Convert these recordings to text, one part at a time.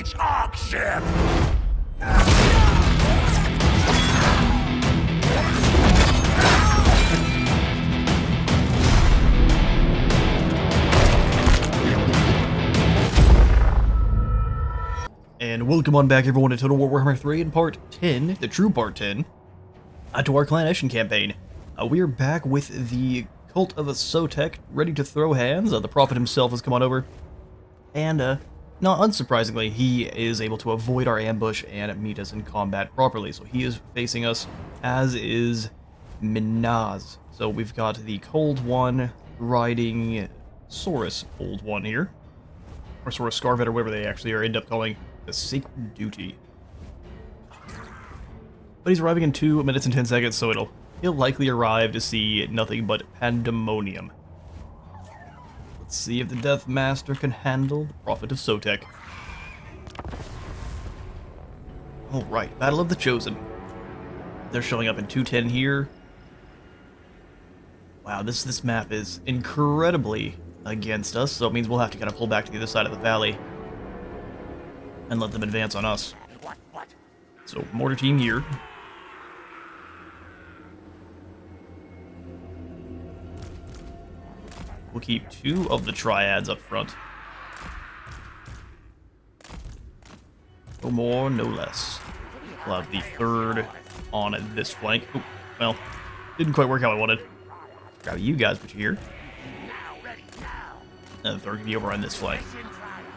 Siege Ark ship! And welcome on back everyone to Total War Warhammer 3 in part 10, the true part 10, to our Clan Eshin campaign. We are back with the Cult of a Sotek, ready to throw hands. The Prophet himself has come on over. And, not unsurprisingly, he is able to avoid our ambush and meet us in combat properly. So he is facing us, as is Minaz. So we've got the Cold One riding Saurus Old One here. Or Saurus Scarvet, or whatever they actually are, end up calling the Sacred Duty. But he's arriving in 2 minutes and 10 seconds, so he'll likely arrive to see nothing but pandemonium. Let's see if the Death Master can handle the Prophet of Sotek. Alright, Battle of the Chosen. They're showing up in 210 here. Wow, this map is incredibly against us, so it means we'll have to kind of pull back to the other side of the valley and let them advance on us. So, mortar team here. We'll keep 2 of the triads up front. No more, no less. We'll have the 3rd on this flank. Oh, well, didn't quite work how I wanted. Grab you guys, put you here. And the 3rd can be over on this flank.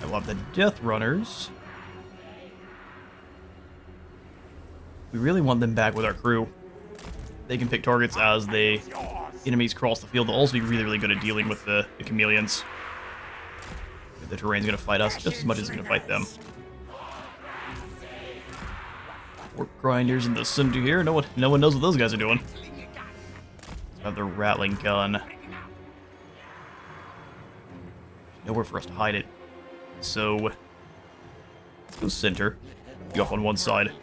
I will have the Death Runners. We really want them back with our crew. They can pick targets as the enemies cross the field. They'll also be really, really good at dealing with the chameleons. The terrain's going to fight us just as much as it's going to fight them. Warp grinders in the center here. No one knows what those guys are doing. Let's have the rattling gun. Nowhere for us to hide it. So let's go center. Be off on one side.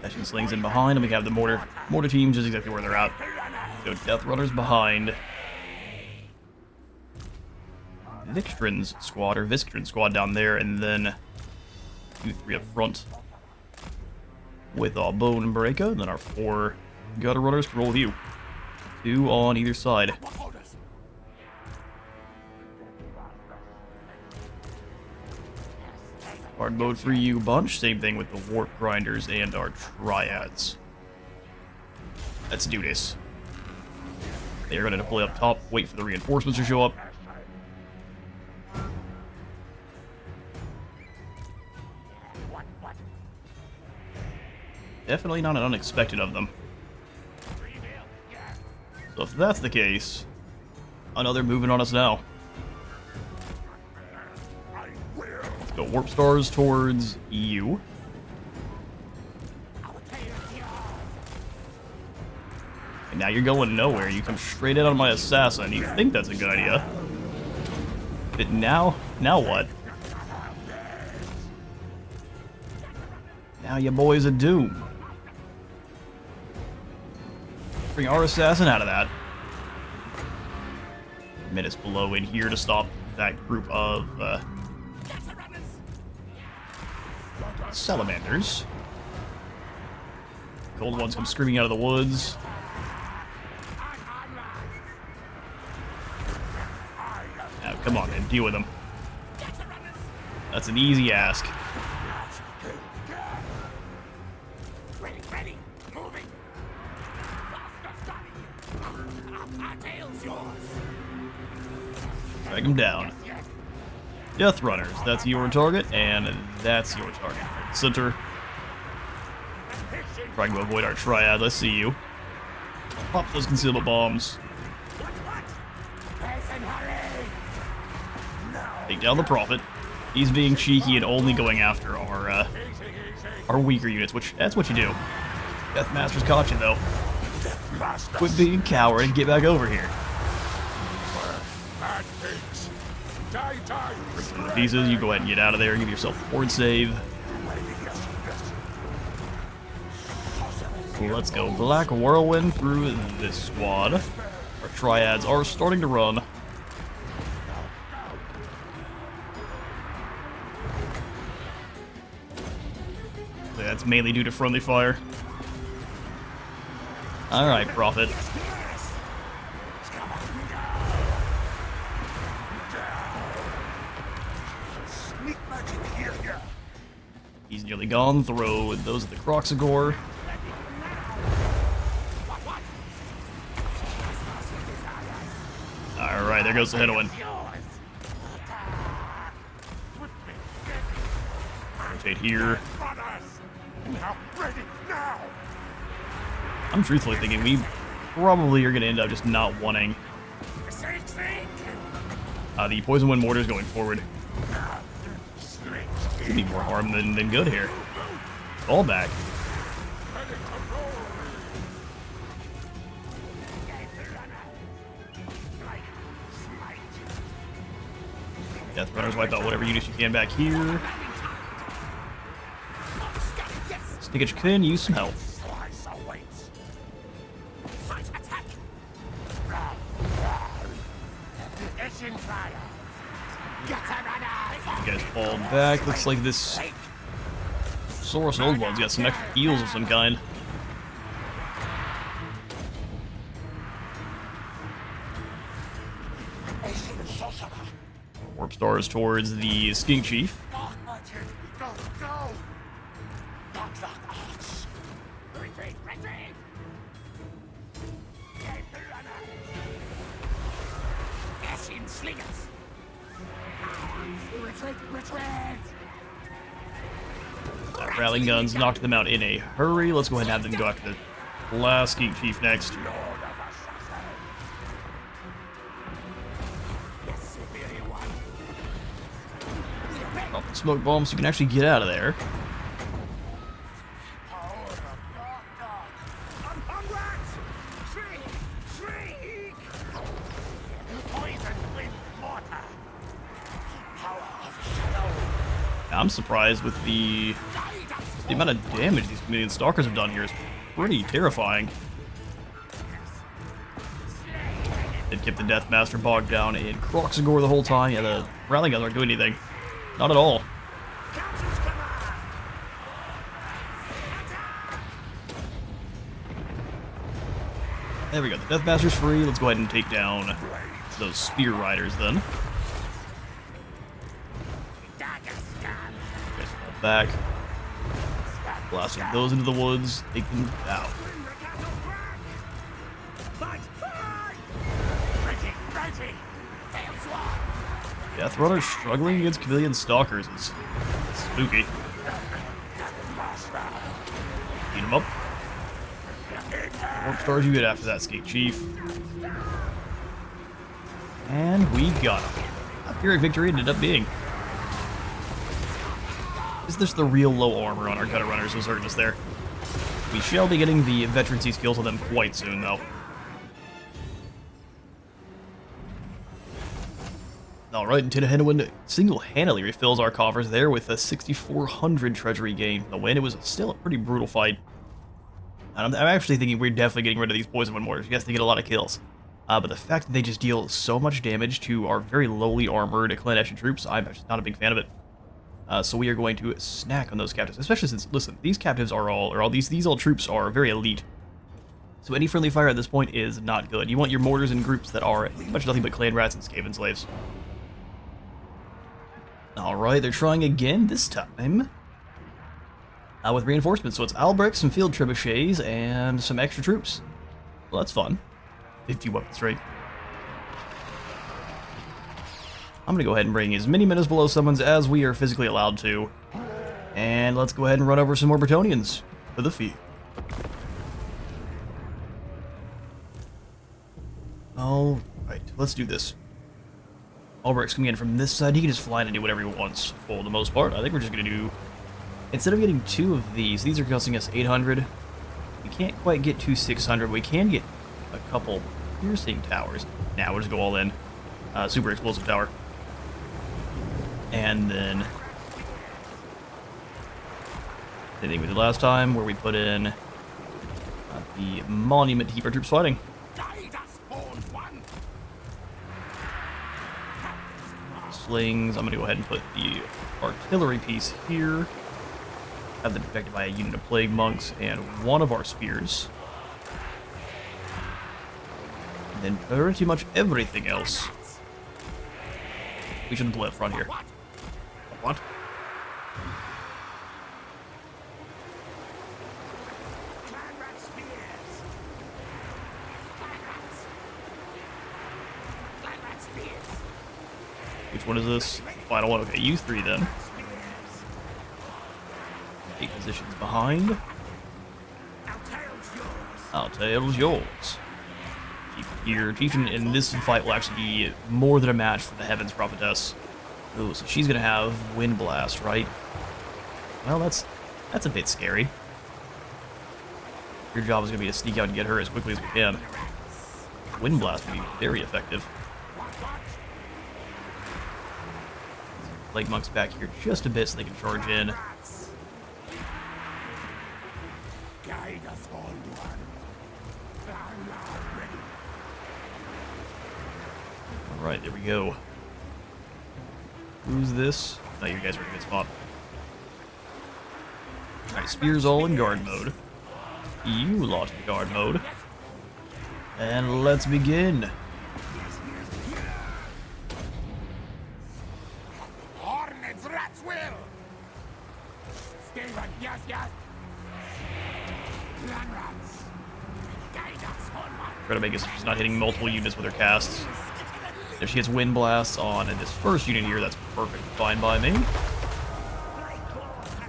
Eshin slings in behind, and we have the mortar team just exactly where they're at. So Death Runners behind. Vistrin's squad down there, and then 2-3 up front with our Bone Breaker, and then our 4 Gutter Runners can roll with you. 2 on either side. Hard mode for you bunch, same thing with the Warp Grinders and our Triads. Let's do this. They're going to deploy up top, wait for the reinforcements to show up. Definitely not an unexpected of them. So if that's the case, another moving on us now. Let's go Warp Stars towards EU. And now you're going nowhere. You come straight in on my assassin. You think that's a good idea. But now what? Now your boys are doomed. Bring our assassin out of that. Minutes below in here to stop that group of salamanders. Cold ones come screaming out of the woods. Now, come on, man, deal with them. That's an easy ask. Drag him down. Death Runners, that's your target, and that's your target. Center. Trying to avoid our triad, let's see you. Pop those concealment bombs. Take down the Prophet. He's being cheeky and only going after our weaker units, which, that's what you do. Death Master's caught you, though. Quit being a coward and get back over here. Break some of the pieces, you go ahead and get out of there and give yourself a board save. Let's go. Black Whirlwind through this squad. Our triads are starting to run. That's mainly due to friendly fire. Alright, Prophet. He's nearly gone. Throw those at the Croxagore. Alright, there goes the heroine. Rotate here. I'm truthfully thinking we probably are going to end up just not wanting the Poison Wind Mortars going forward. Could be more harm than good here. All back. Death Runners wipe out whatever units you can back here. Stickage can use some help. You guys fall back. Looks like this SFO Old World's got some extra heals of some kind. Warp stars towards the Skink Chief. Rallying guns knocked them out in a hurry. Let's go ahead and have them go after the last Skink Chief next. Drop the smoke bomb so you can actually get out of there. I'm surprised with the amount of damage these Chameleon Stalkers have done here is pretty terrifying. They've kept the Deathmaster bogged down in Croxagore the whole time. Yeah, the rallying guns aren't doing anything. Not at all. There we go. The Deathmaster's free. Let's go ahead and take down those Spear Riders then. Back. Blasting those into the woods. Take them out. Death Runner struggling against Chameleon Stalkers is spooky. Beat him up. Warp stars you get after that, Skate Chief. And we got him. A Pyrrhic victory ended up being. Is this the real low armor on our Gutter Runners was hurting us there? We shall be getting the veterancy skills on them quite soon, though. Alright, and Tinahenowind single-handedly refills our coffers there with a 6,400 treasury gain. The win, it was still a pretty brutal fight. And I'm actually thinking we're definitely getting rid of these Poison Wind Mortars. Yes, they get a lot of kills. But the fact that they just deal so much damage to our very lowly armored Clan Eshin troops, I'm just not a big fan of it. So we are going to snack on those captives, especially since, listen, these captives are these old troops are very elite. So any friendly fire at this point is not good. You want your mortars in groups that are pretty much nothing but clan rats and Skaven slaves. Alright, they're trying again, this time with reinforcements. So it's Albrecht, some field trebuchets, and some extra troops. Well, that's fun. 50 weapon strength. I'm gonna go ahead and bring as many men as below summons as we are physically allowed to. And let's go ahead and run over some more Bretonnians for the field. Alright, let's do this. Albrecht's coming in from this side. He can just fly in and do whatever he wants for the most part. I think we're just gonna do... Instead of getting 2 of these are costing us 800. We can't quite get to 600. We can get a couple piercing towers. Now we'll just go all in. Super explosive tower. And then... I think we did last time, where we put in the monument to keep our troops fighting. Slings. I'm gonna go ahead and put the artillery piece here. Have them protected by a unit of plague monks and one of our spears. And then pretty much everything else. We shouldn't pull up front here. What? Which one is this? Final one. Okay, you three then. Take positions behind. Our tail's yours. Your chieftain in this fight will actually be more than a match for the Heavens Prophetess. Ooh, so she's gonna have Wind Blast, right? Well, that's a bit scary. Your job is gonna be to sneak out and get her as quickly as we can. Wind Blast will be very effective. Plague monks back here just a bit so they can charge in. Alright, there we go. Who's this? Oh, you guys are in a good spot. Alright, spears all in guard mode. You lost in guard mode. And let's begin. Try to make it so she's not hitting multiple units with her casts. If she gets Wind Blasts on this first unit here, that's perfect. Fine by me.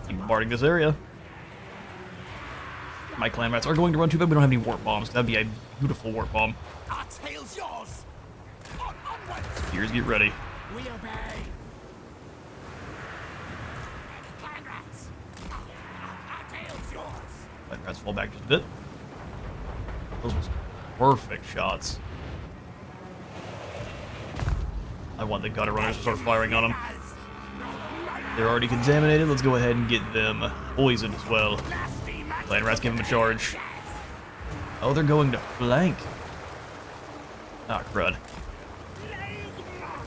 Keep bombarding this area. My clan rats are going to run too bad. We don't have any warp bombs. That'd be a beautiful warp bomb. Our tail's yours. Spears, get ready. We obey. Clan rats. Our tail's yours. Clan rats fall back just a bit. Those was perfect shots. I want the gutter runners to start firing on them. They're already contaminated. Let's go ahead and get them poisoned as well. Clan rats, give them a charge. Oh, they're going to flank. Ah, crud.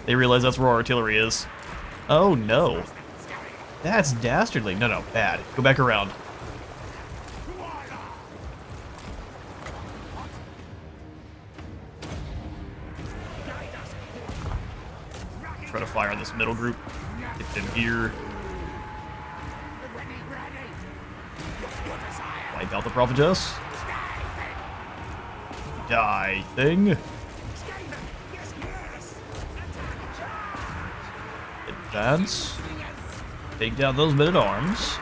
They realize that's where our artillery is. Oh, no. That's dastardly. No, no, bad. Go back around. Try to fire on this middle group. Get them here. Wipe out the prophetess. Die, thing. Advance. Take down those men-at-arms.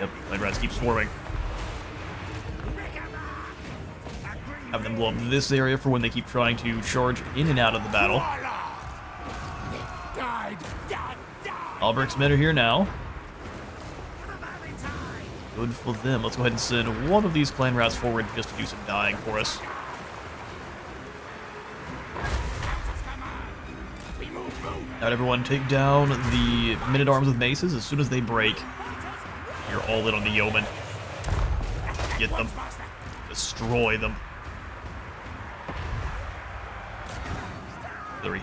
Yep, Clan rats keep swarming. Have them blow up this area for when they keep trying to charge in and out of the battle. Alberic's men are here now. Good for them. Let's go ahead and send one of these clan rats forward just to do some dying for us. Now everyone take down the men-at-arms with maces. As soon as they break, you're all in on the yeomen. Get them. Destroy them.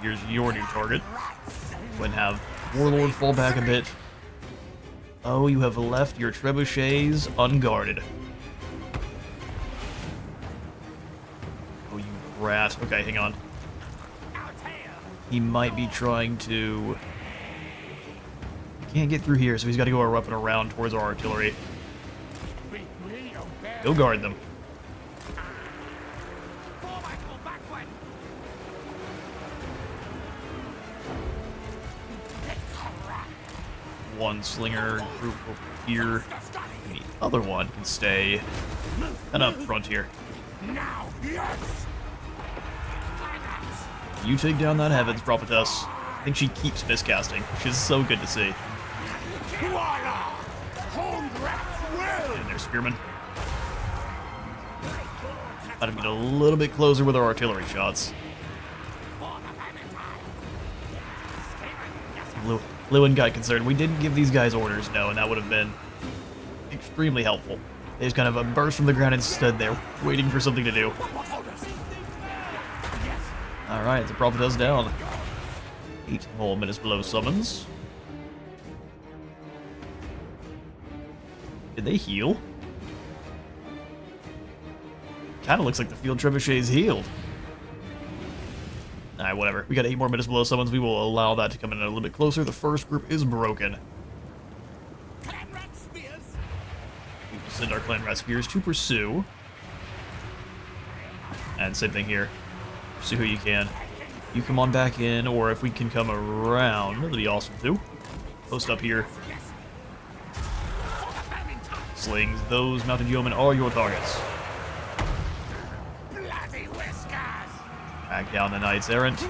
Here's your new target. Go ahead and have Warlord fall back a bit. Oh, you have left your trebuchets unguarded. Oh, you rat. Okay, hang on. He might be trying to... He can't get through here, so he's got to go up and around towards our artillery. Go guard them. One slinger group over here, and the other one can stay and up front here. You take down that Heavens Prophetess. I think she keeps miscasting, which is so good to see. And there's Spearmen. Gotta get a little bit closer with our artillery shots. Lewin got concerned. We didn't give these guys orders, no, and that would have been extremely helpful. They just kind of burst from the ground and stood there, waiting for something to do. Alright, the Prophetess down. 8 more minutes below summons. Did they heal? Kinda looks like the field trebuchet's healed. Alright, whatever. We got 8 more minutes below summons. We will allow that to come in a little bit closer. The first group is broken. We will send our Clan Rat Spears to pursue. And same thing here. Pursue who you can. You come on back in, or if we can come around, that'd be awesome too. Post up here. Slings, those mounted yeomen are your targets. Bloody whiskers! Back down the Knights Errant.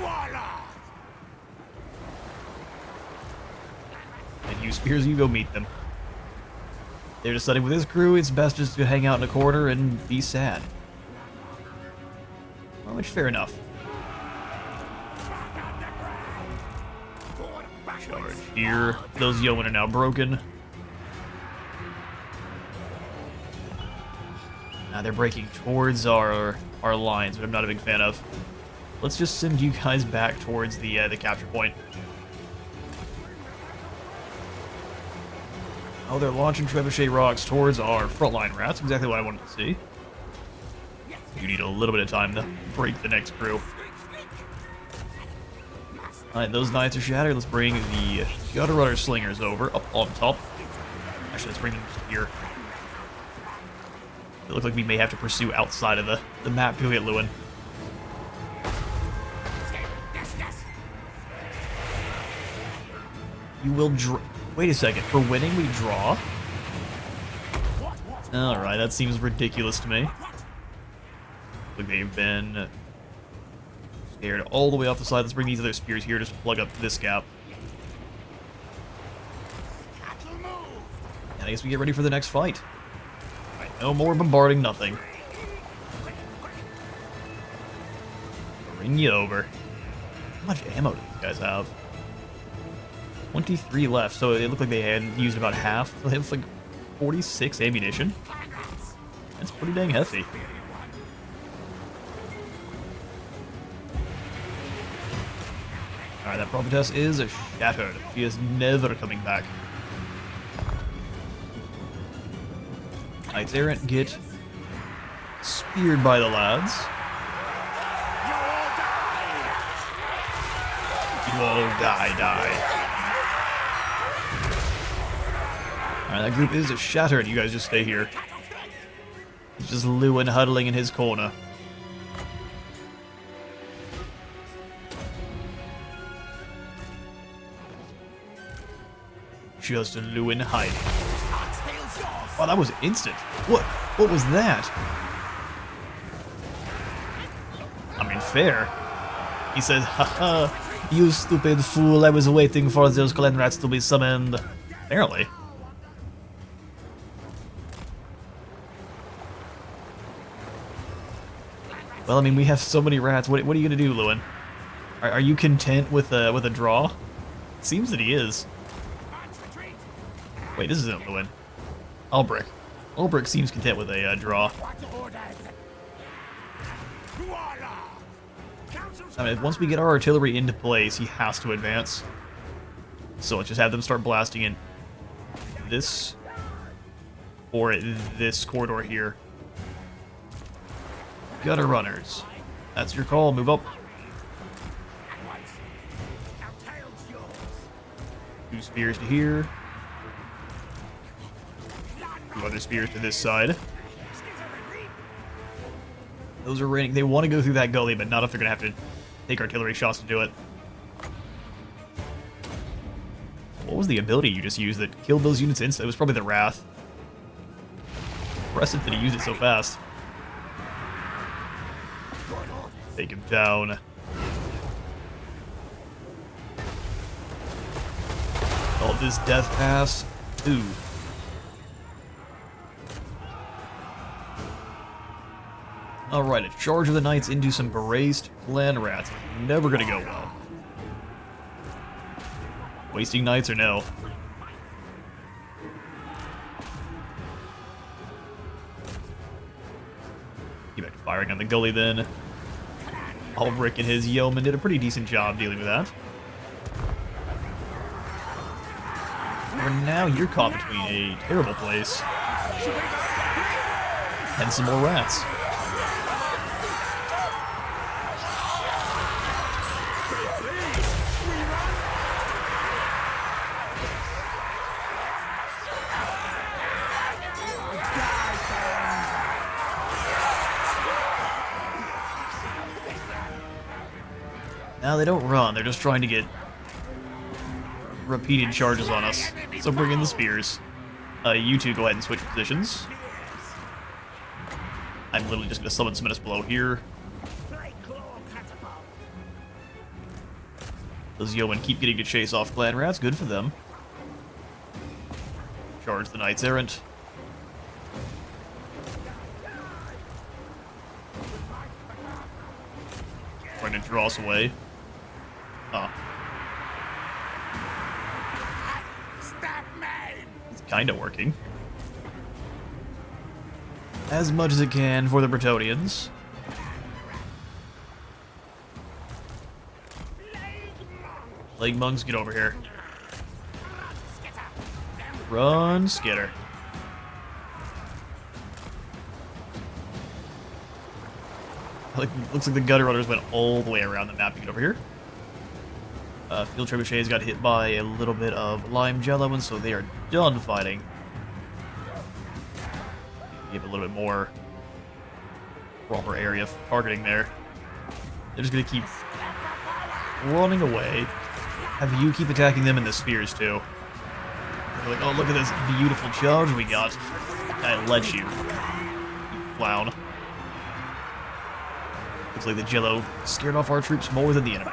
And you spears, you go meet them. They're deciding with his crew, it's best just to hang out in a corner and be sad. Well, which fair enough. Charge here. Those yeomen are now broken. Now they're breaking towards our lines, but I'm not a big fan of. Let's just send you guys back towards the capture point. Oh, they're launching trebuchet rocks towards our frontline rats. Exactly what I wanted to see. You need a little bit of time to break the next crew. Alright, those knights are shattered. Let's bring the Gutter Runner Slingers over, up on top. Actually, let's bring them here. It looks like we may have to pursue outside of the map to get Lewin. You will draw. Wait a second. For winning, we draw? Alright, that seems ridiculous to me. Like they've been scared all the way off the side. Let's bring these other spears here just to plug up this gap. And I guess we get ready for the next fight. Alright, no more bombarding, nothing. Bring you over. How much ammo do these guys have? 23 left, so it looked like they had used about half. So they have like 46 ammunition. That's pretty dang hefty. Alright, that Prophetess is shattered. She is never coming back. Knights Errant get speared by the lads. You all die. Alright, that group is shattered. You guys just stay here. It's just Lewin huddling in his corner. Just Lewin hiding. Wow, that was instant. What was that? I mean, fair. He said, haha, you stupid fool, I was waiting for those clan rats to be summoned. Apparently. Well, I mean, we have so many rats. What are you gonna do, Lewin? Are you content with a draw? It seems that he is. Wait, this isn't Lewin. Ulbrich. Ulbrich seems content with a draw. I mean, once we get our artillery into place, he has to advance. So let's just have them start blasting in this or this corridor here. Gutter runners. That's your call. Move up. 2 spears to here. 2 other spears to this side. Those are raining. They want to go through that gully, but not if they're going to have to take artillery shots to do it. What was the ability you just used that killed those units instantly? It was probably the Wrath. Impressive that he used it so fast. Take him down. Oh, this death pass. Ooh. Alright, a charge of the knights into some braced clan rats. Never gonna go well. Wasting knights or no? Get back to firing on the gully then. Ulbrich and his yeoman did a pretty decent job dealing with that. For now, you're caught between a terrible place and some more rats. Now they don't run, they're just trying to get repeated charges on us. So bring in the spears. You two go ahead and switch positions. I'm literally just going to summon some Menace Below here. Those yeomen keep getting to chase off clan rats, good for them. Charge the Knights Errant. Trying to draw us away. Oh. It's kinda working. As much as it can for the Bretonians. Plague monks, get over here. Run, skitter. Looks like the gutter runners went all the way around the map to get over here. Field trebuchets got hit by a little bit of lime jello, and so they are done fighting. Give a little bit more proper area for targeting there. They're just gonna keep running away. Have you keep attacking them in the spears too. They're like, oh, look at this beautiful charge we got. I let you clown. Looks like the jello scared off our troops more than the enemy.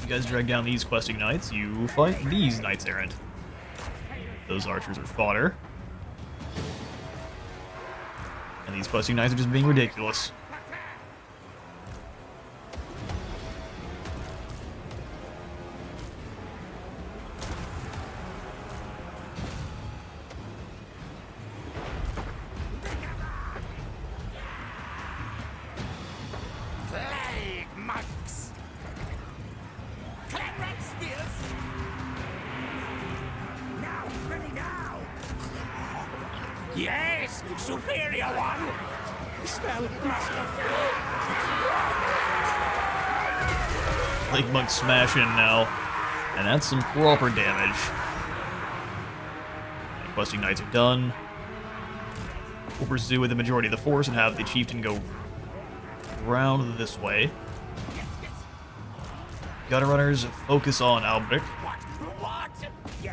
You guys drag down these questing knights, you fight these knights errant. Those archers are fodder. And these questing knights are just being ridiculous. Yes, superior one. Spell master. Plague monk smash in now, and that's some proper damage. And questing knights are done. We'll pursue with the majority of the force and have the chieftain go round this way. Gutter runners focus on Ulbrich. You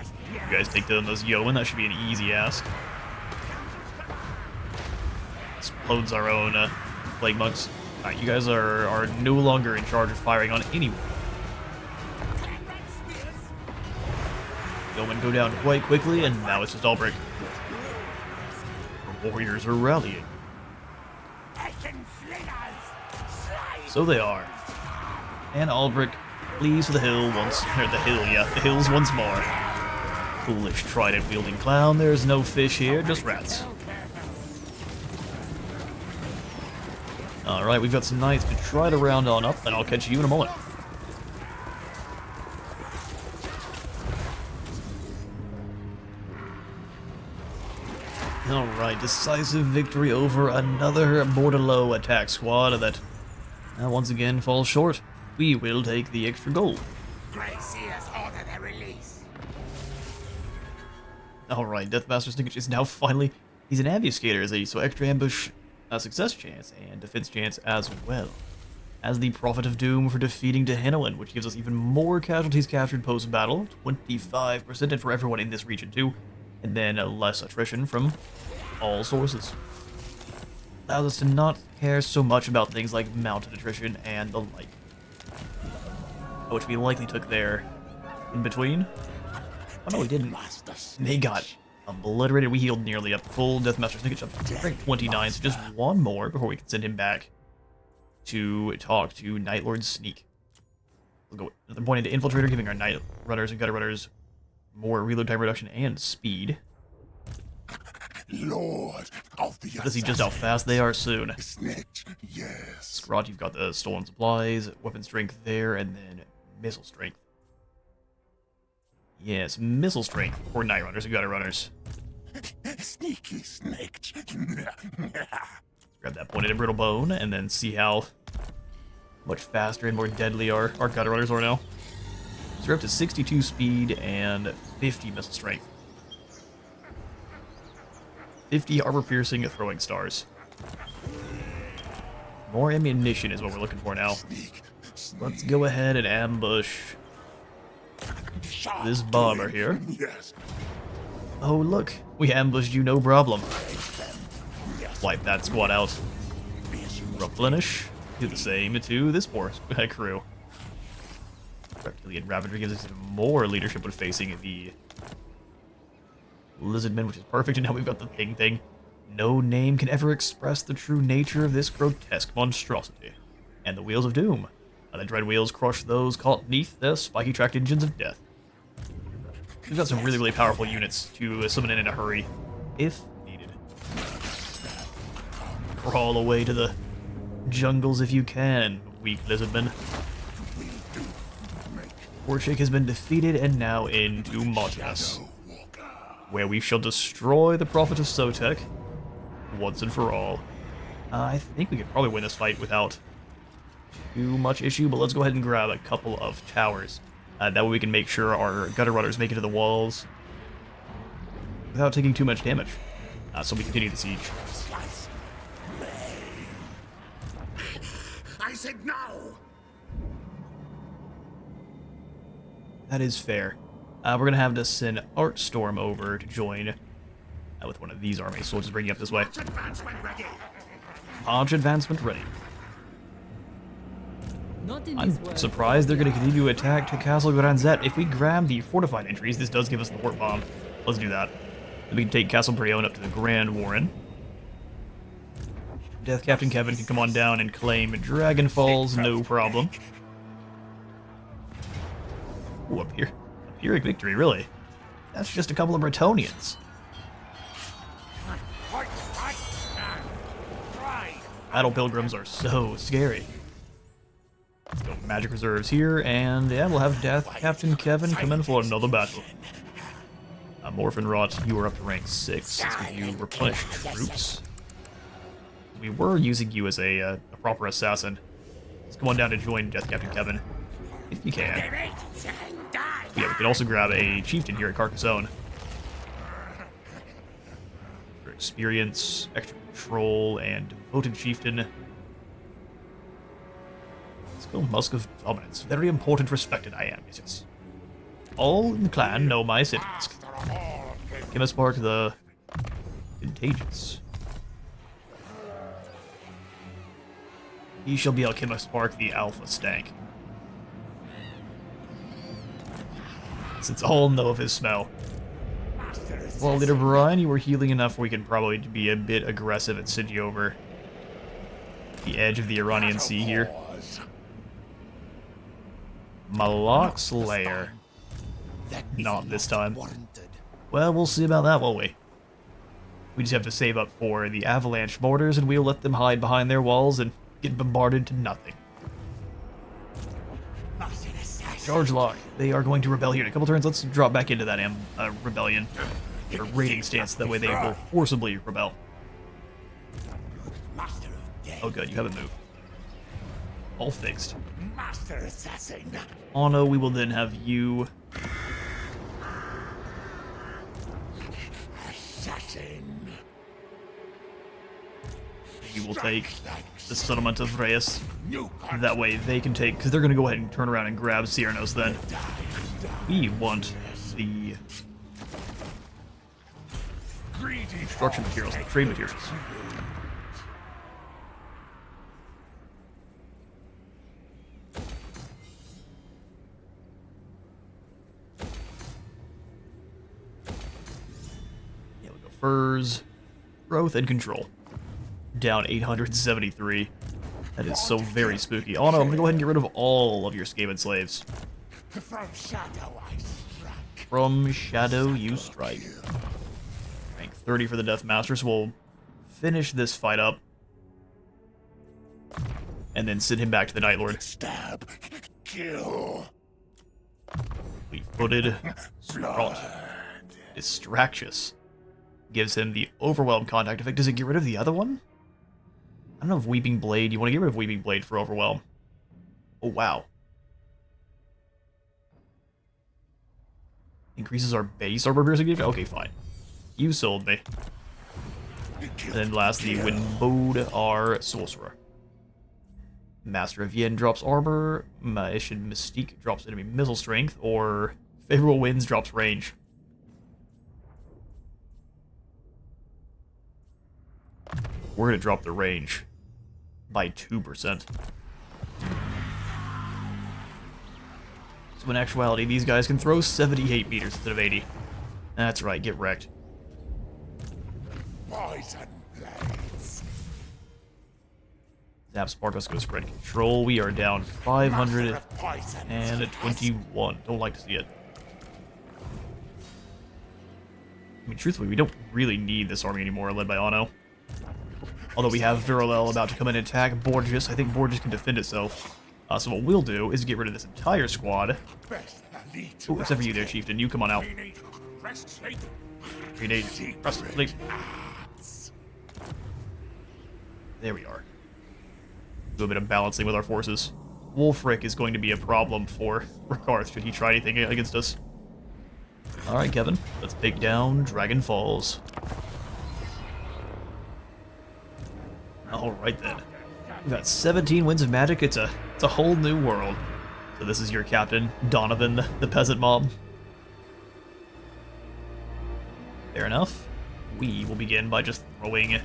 guys take down those yeomen, that should be an easy ask. Explodes our own plague monks. Alright, you guys are no longer in charge of firing on anyone. Yeomen go down quite quickly, and now it's just Ulbrich. The warriors are rallying. So they are. And Ulbrich flees to the hill once, or the hills once more. Foolish trident-wielding clown, there's no fish here, just rats. Alright, we've got some knights to try to round on up, and I'll catch you in a moment. Alright, decisive victory over another Bordello attack squad that once again falls short. We will take the extra gold. Gracie's order their release. Alright, Deathmaster Snickage is now finally... He's an ambuscator, so extra ambush success chance and defense chance as well. As the Prophet of Doom for defeating Tehenoan, which gives us even more casualties captured post-battle, 25%, and for everyone in this region too, and then less attrition from all sources. Allows us to not care so much about things like mounted attrition and the like. Which we likely took there in between. Oh no, we didn't. They got Obliterated. We healed nearly up. Full Deathmaster Snickage up to rank 29, so just one more before we can send him back to talk to Night Lord Sneak. We'll go another point into Infiltrator, giving our Night Runners and Gutter Runners more reload time reduction and speed. Lord of the Let's see just how fast they are soon. Snitch, yes. Scrot, you've got the stolen supplies, weapon strength there, and then missile strength. Yes, missile strength for Night Runners and Gutter Runners. Sneaky snitch. Grab that pointed and brittle bone, and then see how much faster and more deadly our Gutter Runners are now. So we're up to 62 speed and 50 missile strength. 50 armor-piercing throwing stars. More ammunition is what we're looking for now. Let's go ahead and ambush this bomber here. Yes. Oh, look. We ambushed you, no problem. Wipe that squad out. Replenish. Do the same to this poor crew. Reptilian Ravager gives us even more leadership when facing the Lizardmen, which is perfect, and now we've got the thing. No name can ever express the true nature of this grotesque monstrosity. And the Wheels of Doom. The dread wheels crush those caught beneath the spiky tracked engines of death. We've got some really, really powerful units to summon in a hurry, if needed. Crawl away to the jungles if you can, weak lizardmen. Warshake has been defeated and now into Modlist, where we shall destroy the Prophet of Sotek once and for all. I think we could probably win this fight without too much issue, but let's go ahead and grab a couple of towers. That way we can make sure our Gutter Runners make it to the walls without taking too much damage. So we continue the siege. I said no. That is fair. We're going to have to send Artstorm over to join with one of these armies, so we'll just bring you up this way. Advancement ready. Arch advancement ready. I'm surprised they're going to continue to attack to Castle Granzet. If we grab the fortified entries, this does give us the Warp Bomb. Let's do that. Then we can take Castle Brion up to the Grand Warren. Death Captain Kevin can come on down and claim Dragon Falls, no problem. Ooh, up here. A Pyrrhic victory, really? That's just a couple of Bretonians. Battle Pilgrims are so scary. Let's go magic reserves here, and yeah, we'll have Death Captain Kevin come in for another battle. Morphin-Rot, you are up to rank 6. Let's give you replenished troops. We were using you as a proper assassin. Let's come on down to join Death Captain Kevin, if you can. Yeah, we can also grab a chieftain here at Carcassonne. For experience, extra control, and devoted chieftain. Let's go Musk of Dominance. Very important, respected I am, yes. All in the clan know my sentence. Chemist Park the Contagious. He shall be Alchemist Spark the Alpha Stank. Since all know of his smell. Well, Leader Brian, you were healing enough where we can probably be a bit aggressive and send you over the edge of the Iranian Sea here. Malak Slayer. Not this time. Well, we'll see about that, won't we? We just have to save up for the avalanche mortars, and we'll let them hide behind their walls and get bombarded to nothing. Charge lock. They are going to rebel here in a couple turns. Let's drop back into that rebellion, or raiding stance. That way they will forcibly rebel. Oh good, you haven't moved. All fixed. Master assassin. Oh no, we will then have you. Assassin. You will take the settlement of Reyes. That way they can take, because they're going to go ahead and turn around and grab Cyrnos then. We want the construction materials, the trade materials. furs, growth, and control. Down 873. That is so very spooky. Oh no, I'm gonna go ahead and get rid of all of your Skaven slaves. From shadow I strike. From shadow you strike. Rank 30 for the Death Master, so we'll finish this fight up. And then send him back to the Night Lord. Stab. Kill. Fleet-footed. Straught. Distractious. Gives him the Overwhelm contact effect. Does it get rid of the other one? I don't know if Weeping Blade... You want to get rid of Weeping Blade for Overwhelm. Oh, wow. Increases our base armor piercing damage? Okay, fine. You sold me. And then lastly, Winbode, our Sorcerer. Master of Yin drops armor, Eshin Mystique drops enemy missile strength, or Favorable Winds drops range. We're going to drop the range by 2%. So in actuality, these guys can throw 78 meters instead of 80. That's right, get wrecked. Poison blades. Zap Spark, let's go spread control. We are down 521. Don't like to see it. I mean, truthfully, we don't really need this army anymore, led by Anno. Although we have Virulel about to come in and attack Borges. I think Borges can defend itself. So what we'll do is get rid of this entire squad. Oh, except for you there, Chieftain. You come on out. Renate. Rest sleep. There we are. Do a bit of balancing with our forces. Wolfric is going to be a problem for Rakarth should he try anything against us. Alright, Kevin. Let's take down Dragon Falls. Alright then. We've got 17 winds of magic. It's a whole new world. So this is your captain, Donovan, the peasant mob. Fair enough. We will begin by just throwing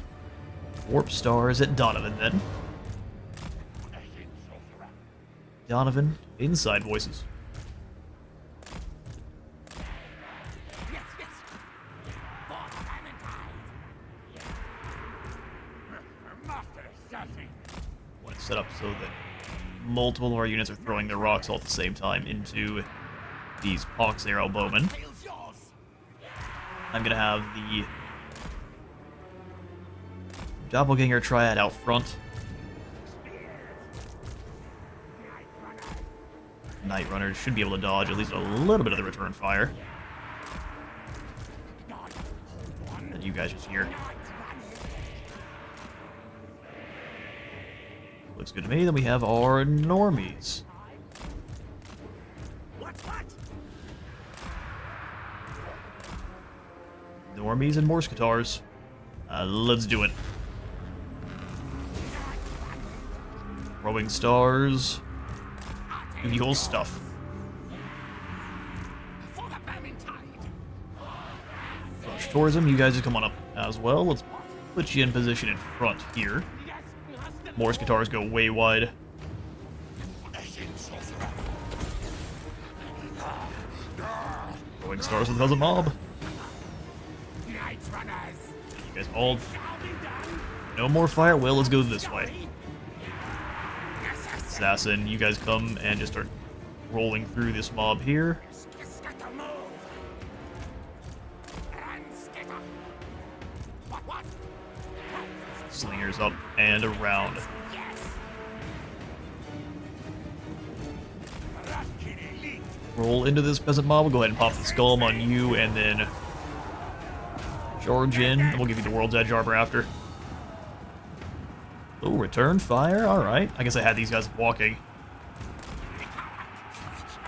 warp stars at Donovan then. Donovan, inside voices. Want to set up so that multiple of our units are throwing their rocks all at the same time into these Pox Arrow Bowmen. I'm gonna have the Doppelganger Triad out front. Night Runners should be able to dodge at least a little bit of the return fire. And you guys just here. Looks good to me. Then we have our normies. Normies and Morse guitars. Let's do it. Throwing stars. Evil stuff. Rush towards him. You guys just come on up as well. Let's put you in position in front here. Morse guitars go way wide. Throwing stars with the peasant mob. You guys all... No more fire. Well, let's go this way. Assassin, you guys come and just start rolling through this mob here. Slingers up and around. Roll into this peasant mob. We'll go ahead and pop the skull on you and then charge in. And we'll give you the World's Edge armor after. Oh, return fire. Alright. I guess I had these guys walking.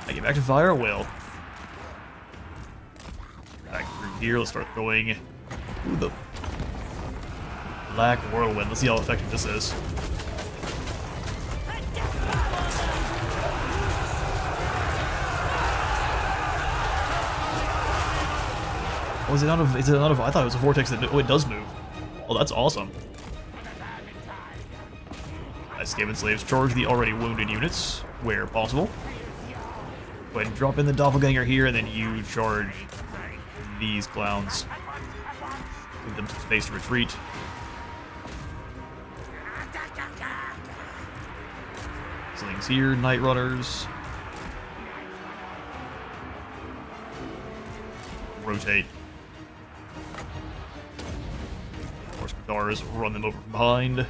I get back to fire? Will. Back through here. Let's start throwing. Ooh, the Black Whirlwind. Let's see how effective this is. Oh, is it out of? Is it out of? I thought it was a vortex that. Oh, it does move. Oh, that's awesome. Skaven slaves charge the already wounded units where possible. Go ahead and drop in the doppelganger here, and then you charge these clowns. Give them some space to retreat. Slings here, Night Runners. Rotate. Force Guitars, run them over from behind.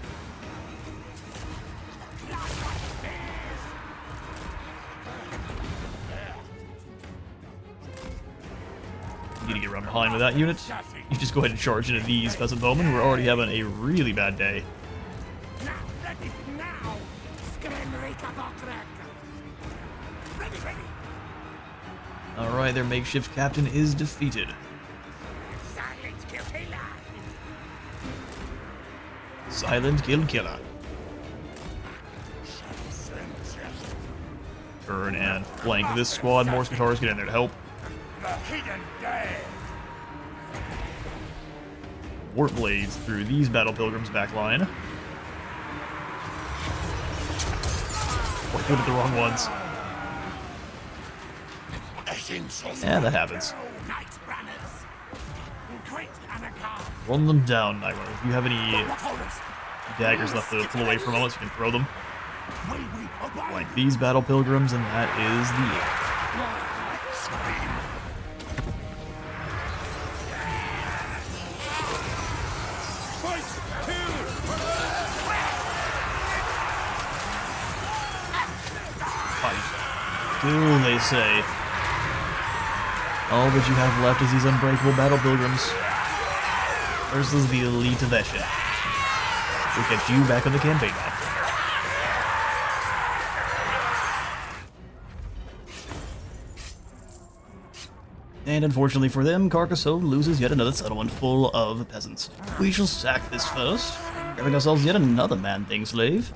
Need to get around behind with that unit. You just go ahead and charge into these peasant bowmen. We're already having a really bad day. Alright, their makeshift captain is defeated. Silent Kill Killer. Turn and flank this squad. More Guitars get in there to help. Warp Blades through these Battle Pilgrims backline. We're good at the wrong ones. Yeah, that happens. Run them down, Night Runner. If you have any daggers left to pull away from us, you can throw them. Like these Battle Pilgrims, and that is the end. Still, they say. All that you have left is these unbreakable Battle Pilgrims. Versus the elite of Eshin. We'll catch you back on the campaign map. And unfortunately for them, Carcassonne loses yet another settlement full of peasants. We shall sack this first, grabbing ourselves yet another man-thing slave.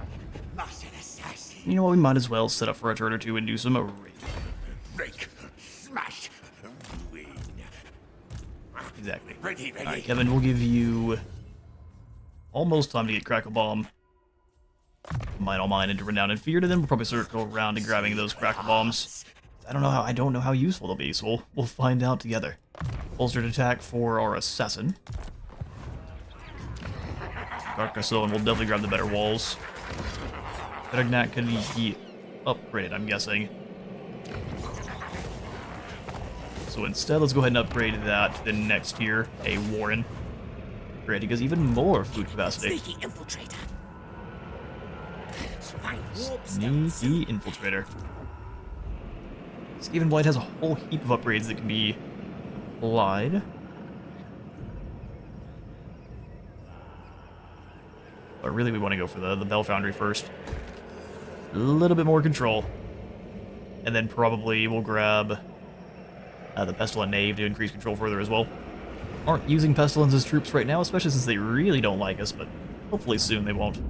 You know what, we might as well set up for a turn or two and do some raid. Break, smash, ruin. Exactly. Ready. Alright, Kevin, we'll give you almost time to get Crackle Bomb. Might all mine into Renown and Feared, and then we'll probably circle around to grabbing those Crackle Bombs. I don't know how useful they'll be, so we'll find out together. Bolstered attack for our assassin. Carcassonne will definitely grab the better walls. Better can be upgraded, I'm guessing. So instead, let's go ahead and upgrade that to the next tier, a Warren. Great, he gives even more food capacity. Sneaky infiltrator. Sneaky infiltrator. Skaven Blight has a whole heap of upgrades that can be applied. But really, we want to go for the Bell Foundry first. A little bit more control. And then probably we'll grab the Pestilent Knave to increase control further as well. Aren't using Pestilence as troops right now, especially since they really don't like us, but hopefully soon they won't.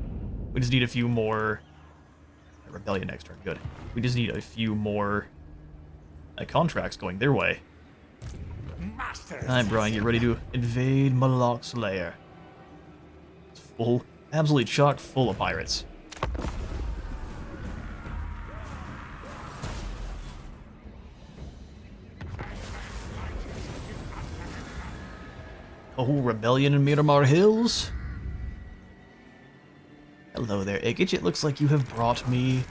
We just need a few more... Rebellion next turn, good. We just need a few more contracts going their way. Alright, Brian, get ready to invade Malok's lair. It's full, absolutely chock full of pirates. Oh, Rebellion in Miramar Hills? Hello there, Ikich. It looks like you have brought me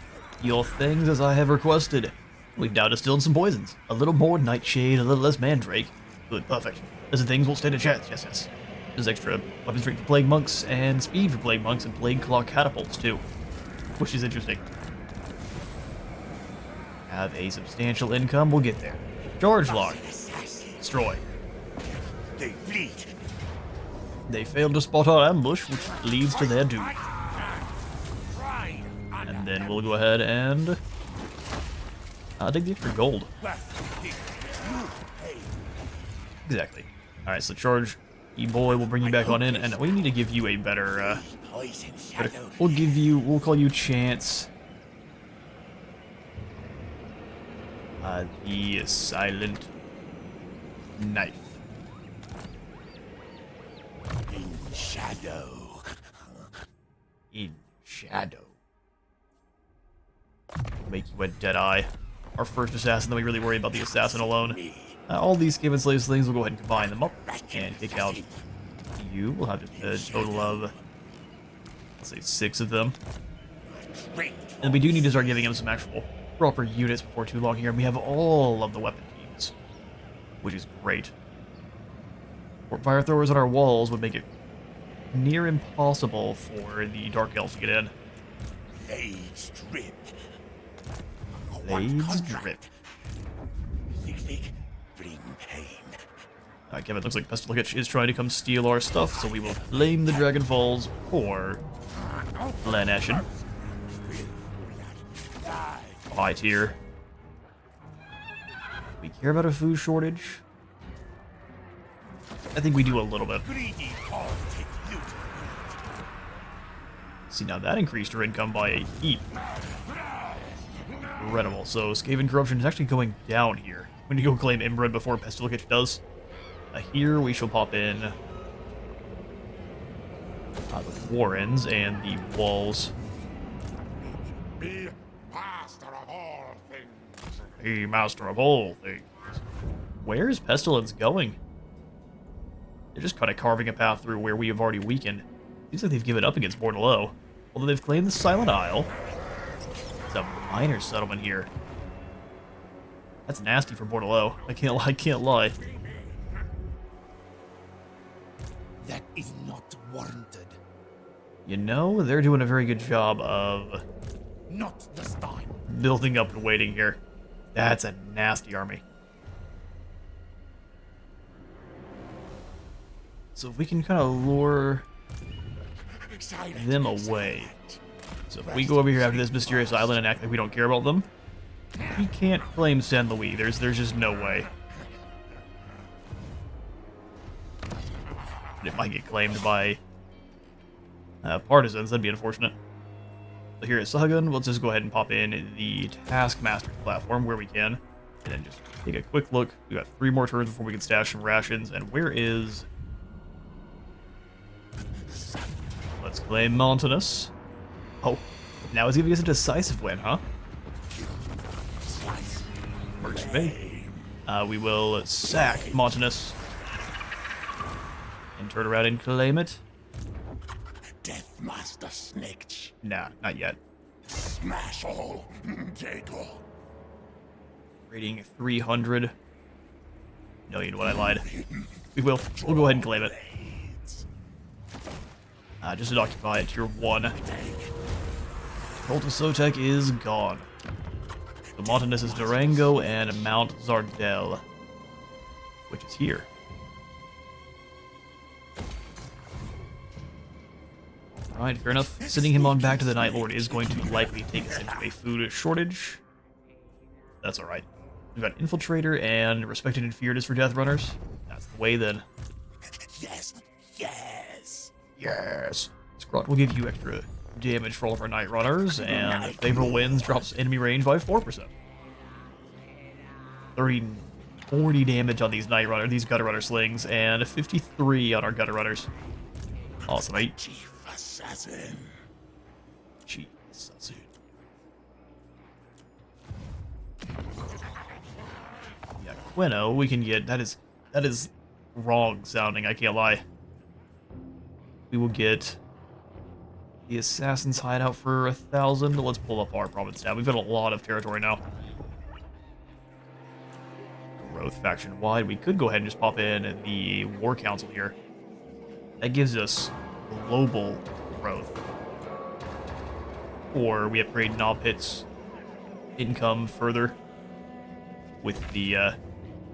your things as I have requested. We've now distilled some poisons. A little more Nightshade, a little less Mandrake. Good, perfect. Those things won't stand a chance. Yes. There's extra weapon strength for Plague Monks, and speed for Plague Monks, and Plague Claw catapults, too. Which is interesting. Have a substantial income, we'll get there. Changelog. Destroy. They bleed. They failed to spot our ambush, which leads to their doom. And then we'll go ahead and... take the extra gold. Exactly. Alright, so charge E-Boy, we'll bring you back on in, and we need to give you a better, we'll call you Chance. The Silent Knife. In shadow. In shadow. Make you a Deadeye. Our first assassin, then we really worry about the assassin alone. All these Skaven Slaves things, we'll go ahead and combine them up and kick out you. We'll have a total of, let's say, 6 of them. And we do need to start giving him some actual proper units before too long here. And we have all of the weapon teams, which is great. Fire throwers on our walls would make it near impossible for the Dark Elves to get in. Blades drip. Blades drip. Thick, bring pain. Kevin, looks like Pestilence is trying to come steal our stuff, so we will blame the Dragon Falls for Clan Eshin. High tier. We care about a food shortage? I think we do a little bit. See, now that increased our income by a heap. Incredible. So, Skaven corruption is actually going down here. We need to go claim inbred before Pestilence does. Here we shall pop in the Warrens and the walls. Be master of all things. Be master of all things. Where's Pestilence going? They're just kind of carving a path through where we have already weakened. Seems like they've given up against Bordello. Although they've claimed the Silent Isle. It's a minor settlement here. That's nasty for Bordello. I can't lie. That is not warranted. You know, they're doing a very good job of Not this time. building up and waiting here. That's a nasty army. So if we can kind of lure them away. So if we go over here after this mysterious island and act like we don't care about them, we can't claim San Luis. There's just no way. It might get claimed by partisans. That'd be unfortunate. So here at Sahagun, let's just go ahead and pop in the Taskmaster platform where we can, and then just take a quick look. We got 3 more turns before we can stash some rations. And where is? Let's claim Montanus. Oh, now it's giving us a decisive win, huh? Works for me. We will sack Montanus and turn around and claim it. Death Master Snake. Nah, not yet. Smash all. Take all. Rating 300. No, you know what? I lied. We'll go ahead and claim it. Just to occupy it, tier 1. Cult of Sotek is gone. The Montanus is Durango and Mount Zardel, which is here. Alright, fair enough. Sending him on back to the Night Lord is going to likely take us into a food shortage. That's alright. We've got Infiltrator and Respected and Feared is for Death Runners. That's the way then. Yes. Yes. Yes. Scrot will give you extra damage for all of our Night Runners, and Favorable Winds drops enemy range by 4%. 40 damage on these Night Runner, these Gutter Runner slings, and 53 on our Gutter Runners. Awesome, mate. Chief Assassin. Chief Assassin. Yeah, Quino, we can get, that is wrong sounding, I can't lie. We will get the Assassin's Hideout for 1,000. Let's pull up our province tab. We've got a lot of territory now. Growth faction wide. We could go ahead and just pop in the War Council here. That gives us global growth. Or we upgrade Knob Pit's income further with the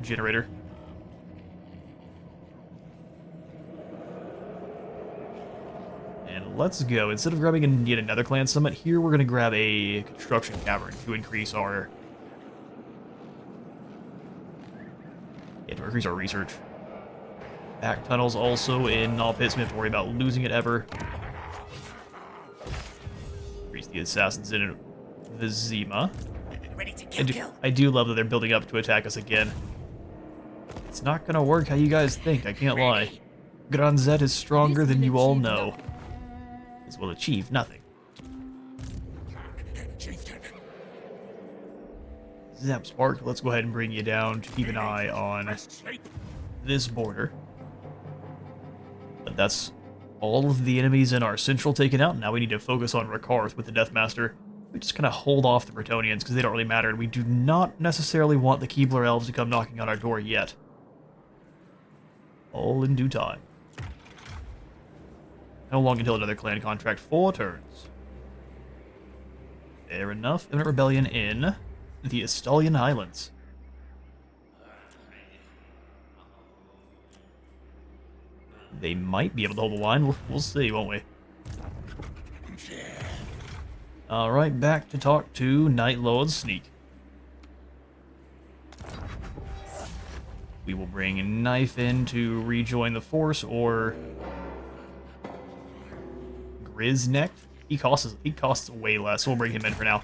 generator. And let's go. Instead of grabbing yet another clan summit, here we're going to grab a construction cavern to increase our research. Back tunnels also in Knob Pits. We have to worry about losing it ever. Increase the assassins in Vizima. Ready to kill. I do love that they're building up to attack us again. It's not going to work how you guys think, I can't lie. Granzet is stronger than you all know. This will achieve nothing. Zap Spark, let's go ahead and bring you down to keep an eye on this border. that's all of the enemies in our central taken out. Now we need to focus on Rakarth with the Deathmaster. We just kind of hold off the Bretonnians because they don't really matter, and we do not necessarily want the Keebler Elves to come knocking on our door yet. All in due time. How long until another clan contract? 4 turns. Fair enough. Imminent rebellion in the Estalian Highlands. They might be able to hold the line. We'll see, won't we? Alright, back to talk to Night Lord Sneak. We will bring a knife in to rejoin the force, or Grisneck. He costs way less, so we'll bring him in for now.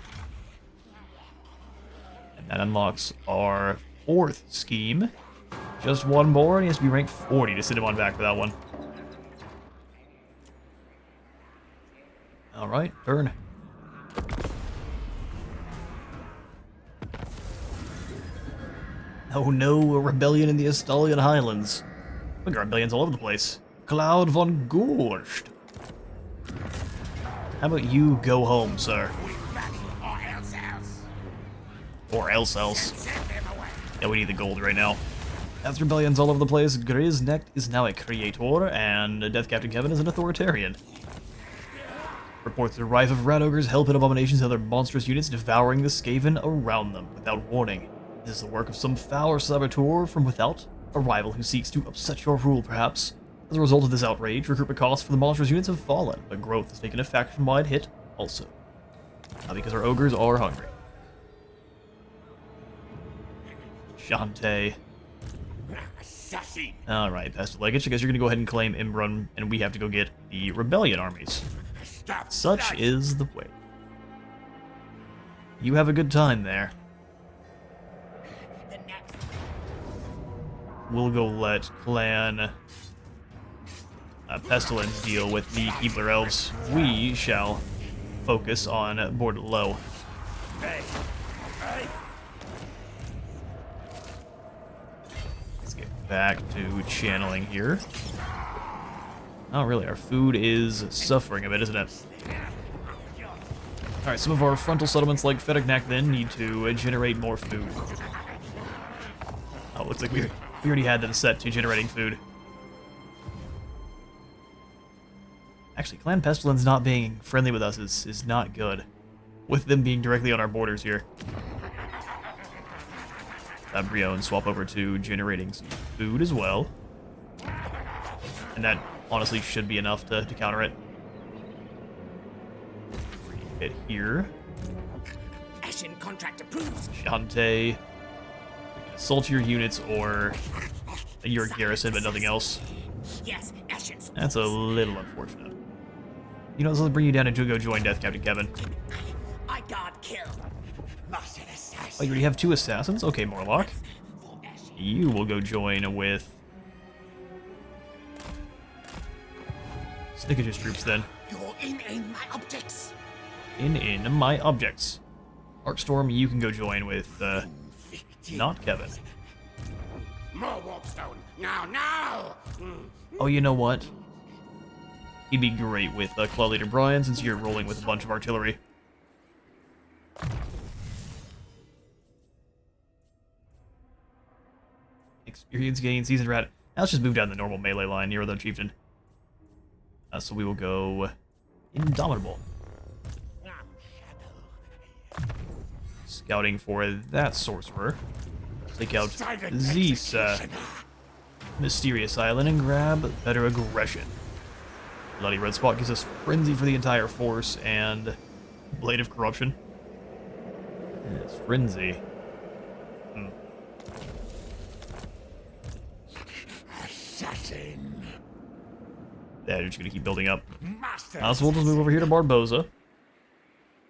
And that unlocks our 4th scheme. Just one more, and he has to be ranked 40 to sit him on back for that one. Alright, turn. Oh no, a rebellion in the Estalian Highlands. We got rebellions all over the place. Cloud von Gorst. How about you go home, sir? Or else. Yeah, we need the gold right now. That's rebellions all over the place. Grisneck is now a creator, and Death Captain Kevin is an authoritarian. Reports the rife of rat ogres, hell-pit abominations, and other monstrous units devouring the Skaven around them without warning. This is the work of some foul saboteur from without, a rival who seeks to upset your rule, perhaps. As a result of this outrage, recruitment costs for the monstrous units have fallen, but growth has taken a faction-wide hit also. Because our ogres are hungry. Shantae. Alright, Pestilege, I guess you're gonna go ahead and claim Imbrun, and we have to go get the rebellion armies. Such is the way. You have a good time there. We'll go let Clan Pestilence deal with the Keebler Elves. We shall focus on Board Low. Let's get back to channeling here. Oh, really? Our food is suffering a bit, isn't it? Alright, some of our frontal settlements like Fedegnac then need to generate more food. Oh, looks like we already had them set to generating food. Actually, Clan Pestilence not being friendly with us is not good. With them being directly on our borders here. That Brion swap over to generating some food as well. And that honestly should be enough to counter it. Hit here. Eshin contract approved. Shantae. We can assault your units or your garrison, but nothing else. Yes, Eshin. That's a little unfortunate. You know, let's bring you down and go join Death Captain Kevin. I got killed. Oh, you already have 2 assassins? Okay, Morlock. You will go join with Snickage's troops then. You're in my objects. In my objects. Arcstorm, you can go join with not Kevin. More warpstone. Now. Oh, you know what? He'd be great with Claw Leader Brian, since you're rolling with a bunch of artillery. Experience gain, Seasoned Rat. Now let's just move down the normal melee line near the Chieftain. So we will go Indomitable. Scouting for that sorcerer. Take out Zeus, Mysterious Island, and grab Better Aggression. Bloody Red Spot gives us Frenzy for the entire force, and Blade of Corruption. It's Frenzy. Assassin. They're just going to keep building up. So we'll just move over here to Barboza.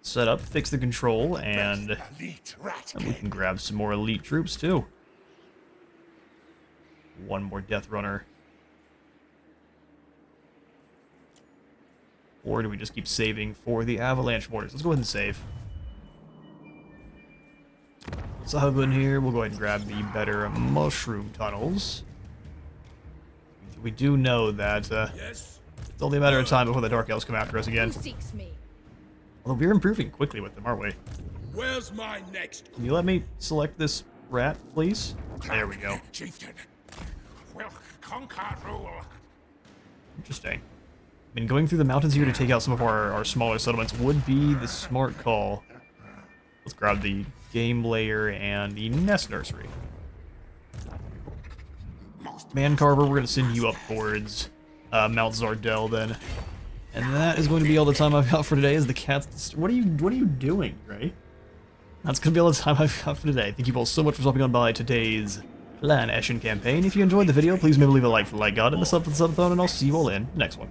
Set up, fix the control, and we can grab some more elite troops, too. One more Death Runner. Or do we just keep saving for the Avalanche Mortars? Let's go ahead and save. Sahagun here. We'll go ahead and grab the better Mushroom Tunnels. we do know that Yes. it's only a matter of time before the Dark Elves come after us again. Who seeks me? Although we're improving quickly with them, aren't we? Where's my next? Can you let me select this rat, please? There we go. Chieftain. Will conquer rule. Interesting. I mean, going through the mountains here to take out some of our smaller settlements would be the smart call. Let's grab the game layer and the nest nursery. Man Carver, we're going to send you up towards Mount Zardel then. And that is going to be all the time I've got for today as the cats... What are you doing, right? That's going to be all the time I've got for today. Thank you all so much for stopping on by today's Clan Eshin campaign. If you enjoyed the video, please maybe leave a like for the like god and a sub for the subathon, and I'll see you all in the next one.